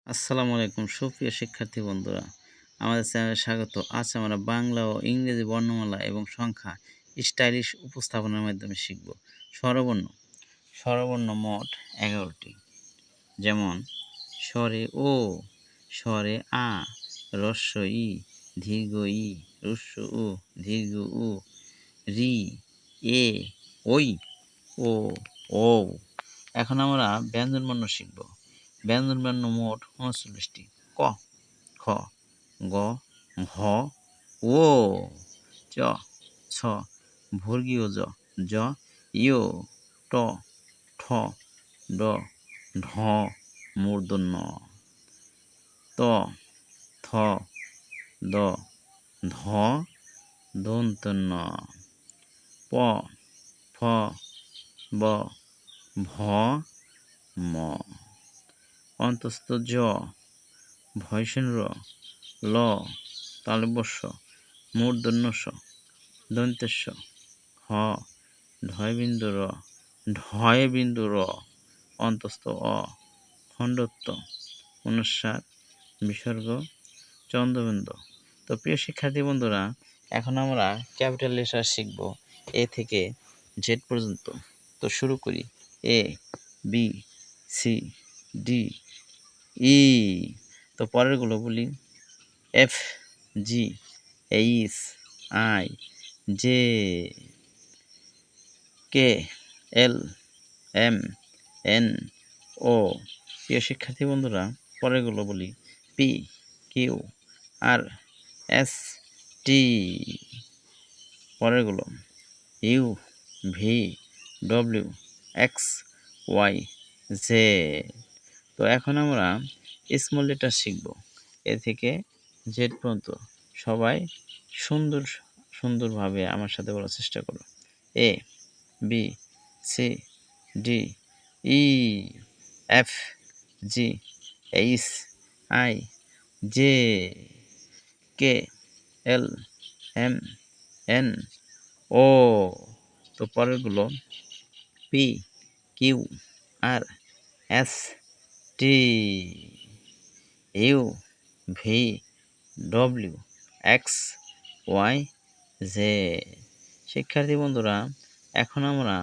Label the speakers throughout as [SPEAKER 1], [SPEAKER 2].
[SPEAKER 1] আসসালামু আলাইকুম সুপ্রিয় শিক্ষার্থী বন্ধুরা, আমাদের চ্যানেলে স্বাগত। আজ আমরা বাংলা ও ইংরেজি বর্ণমালা এবং সংখ্যা স্টাইলিশ উপস্থাপনের মাধ্যমে শিখব। স্বরবর্ণ। স্বরবর্ণ মোট 11টি। যেমন স্বরে ও, স্বরে আ, হ্রস্ব ই, দীর্ঘ ই, হ্রস্ব উ, দীর্ঘ উ, রি, এ, ওই, ও, ঔ। এখন আমরা ব্যঞ্জনবর্ণ শিখব। ব্যঞ্জনবর্ণ মোট 39টি। ক, খ, গ, ঘ, ও, চ, ছ, বর্গীয় জ, ইয়, ট, ঠ, ড, ঢ, মূর্ধন্য ণ, ত, থ, দ, ধ, দন্ত্য ন, প, ফ, ব, ভ, ম, অন্তস্থ জ, ভয়সন র, ল, তালব্য শ, মূর্ধন্য ষ, দন্তেশ হ, ঢয়বিন্দু র, ঢয়বিন্দু র, অন্তস্থ অ, খণ্ডত্ব অনুস্বার, বিসর্গ, চন্দ্রবিন্দু। তো প্রিয় শিক্ষার্থী বন্ধুরা, এখন আমরা ক্যাপিটাল লেটার শিখব এ থেকে জেড পর্যন্ত। তো শুরু করি। A, B, C, D, E. তো পরেরগুলো বলি। F, G, H, I, J, K, L, M, N, O. প্রিয় শিক্ষার্থী বন্ধুরা, পরেরগুলো বলি। P, Q, R, S, T. পরেরগুলো U, V, W, X, Y, Z. তো এখন আমরা স্মল লেটার শিখব এ থেকে জেড পর্যন্ত। সবাই সুন্দরভাবে আমার সাথে বলার চেষ্টা করো। A, B, C, D, E, F, G, H, I, J, K, L, M, N, O. তো পরেরগুলো P, Q, R, S, T, U, V, W, X, Y, Z. শিক্ষার্থী বন্ধুরা, এখন আমরা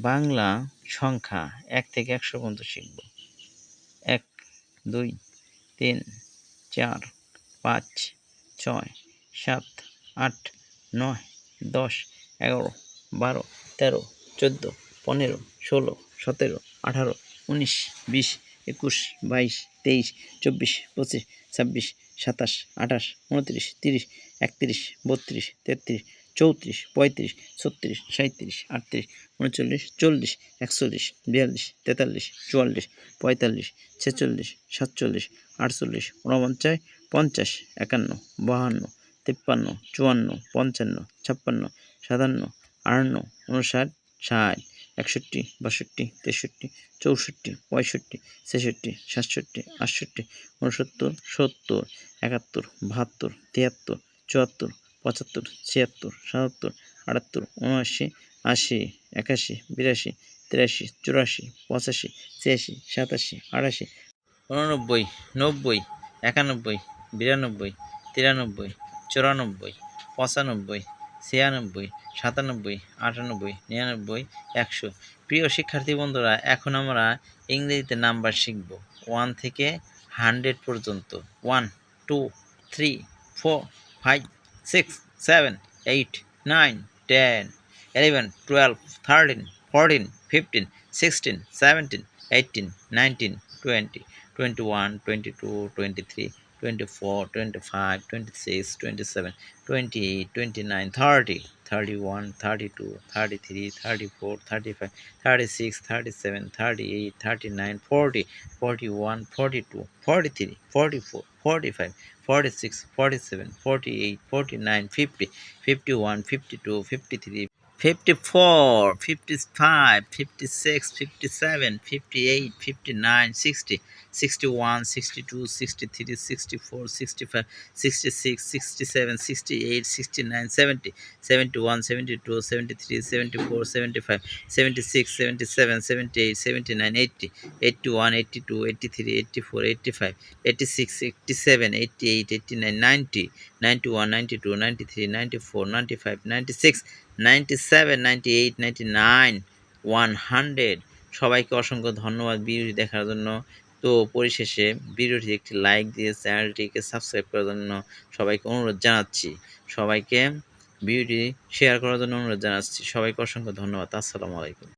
[SPEAKER 1] বাংলা সংখ্যা 1 থেকে 100 পর্যন্ত শিখব। 1, 2, 3, 4, 5, 6, 7, 8, 9, 10, 11, 12, 13, 14, 15, 16, 17, 18, 19, 20, 21, 22, 23, 24, 25, 26, 27, 28, 29, 30, 31, 32, 33, 34, 35, 36, 37, 38, 39, 40, 41, 42, 43, 44, 45, 46, 47, 48, 49, 50, 51, 52, 53, 54, 55, 56, 57, 58, 59, 60, 61, 62, 63, 64, 65, 66, 67, 68, 69, 70, 71, 72, 73, 74, 75, 76, 77, 78, 79, 80, 81, 82, 83, 84, 85, 86, 87, 88, 89, 90, 91, 92, 93, 94, 95, 96, 97, 98, 99, 100। প্রিয় শিক্ষার্থী বন্ধুরা, এখন আমরা ইংরেজিতে নাম্বার শিখব 1 থেকে 100 পর্যন্ত। 1, 2, 3, 4, 5, 6, 7, 8, 9, 10, 11, 12, 13, 14, 15, 16, 17, 18, 19, 20, 21, 22, 23, 24, 25, 26, 27, 28, 29, 30, 31, 32, 33, 34, 35, 36, 37, 38, 39, 40, 41, 42, 43, 44, 45, 46, 47, 48, 49, 50, 51, 52, 53, 54, 55, 56, 57, 58, 59, 60, 61, 62, 63, 64, 65, 66, 67, 68, 69, 70, 71, 72, 73, 74, 75, 76, 77, 78, 79, 80, 81, 82, 83, 84, 85, 86, 87, 88, 89, 90, 91, 92, 93, 94, 95, 96, 97, 98, 99, 100। সবাইকে অসংখ্য ধন্যবাদ ভিডিওটি দেখার জন্য। তো পরিশেষে ভিডিওটি একটি লাইক দিয়ে চ্যানেলটিকে সাবস্ক্রাইব করার জন্য সবাইকে অনুরোধ জানাচ্ছি। সবাইকে ভিডিওটি শেয়ার করার জন্য অনুরোধ জানাচ্ছি। সবাইকে অসংখ্য ধন্যবাদ। আসসালামু আলাইকুম।